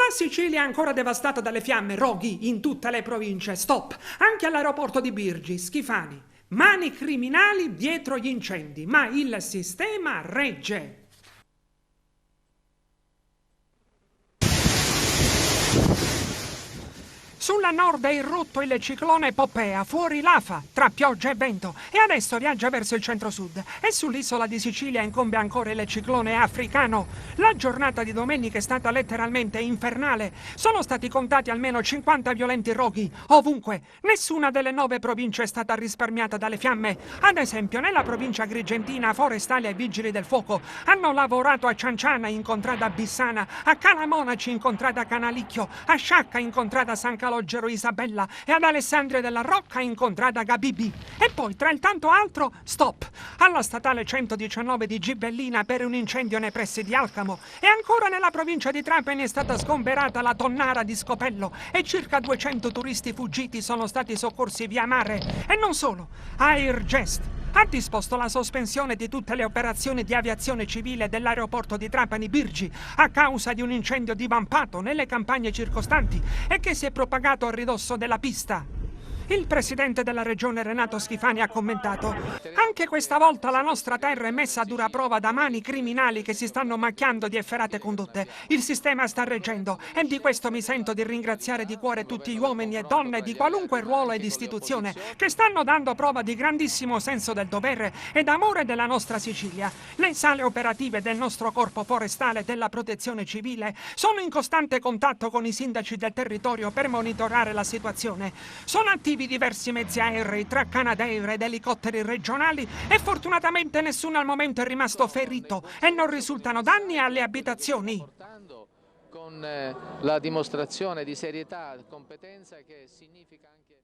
La Sicilia è ancora devastata dalle fiamme, roghi in tutte le province, stop, anche all'aeroporto di Birgi, Schifani. Mani criminali dietro gli incendi, ma il sistema regge. Sulla nord è irrotto il ciclone Poppea, fuori l'afa, tra pioggia e vento, e adesso viaggia verso il centro-sud. E sull'isola di Sicilia incombe ancora il ciclone africano. La giornata di domenica è stata letteralmente infernale. Sono stati contati almeno 50 violenti roghi, ovunque. Nessuna delle 9 province è stata risparmiata dalle fiamme. Ad esempio, nella provincia agrigentina, forestali e vigili del fuoco hanno lavorato a Cianciana, in contrada Bissana, a Calamonaci, in contrada Canalicchio, a Sciacca, in contrada San Calogero Isabella, e ad Alessandria della Rocca, in contrada Gabibi. E poi, tra il tanto altro, stop alla statale 119 di Gibellina per un incendio nei pressi di Alcamo. E ancora nella provincia di Trapani è stata sgomberata la tonnara di Scopello e circa 200 turisti fuggiti sono stati soccorsi via mare. E non solo, Airgest ha disposto la sospensione di tutte le operazioni di aviazione civile dell'aeroporto di Trapani Birgi a causa di un incendio divampato nelle campagne circostanti e che si è propagato a ridosso della pista. Il presidente della regione Renato Schifani ha commentato: anche questa volta la nostra terra è messa a dura prova da mani criminali che si stanno macchiando di efferate condotte. Il sistema sta reggendo e di questo mi sento di ringraziare di cuore tutti gli uomini e donne di qualunque ruolo ed istituzione che stanno dando prova di grandissimo senso del dovere ed amore della nostra Sicilia. Le sale operative del nostro corpo forestale e della protezione civile sono in costante contatto con i sindaci del territorio per monitorare la situazione. Sono attivi diversi mezzi aerei, tra Canadair ed elicotteri regionali, e fortunatamente nessuno al momento è rimasto ferito e non risultano danni alle abitazioni. Con la dimostrazione di serietà e competenza che significa anche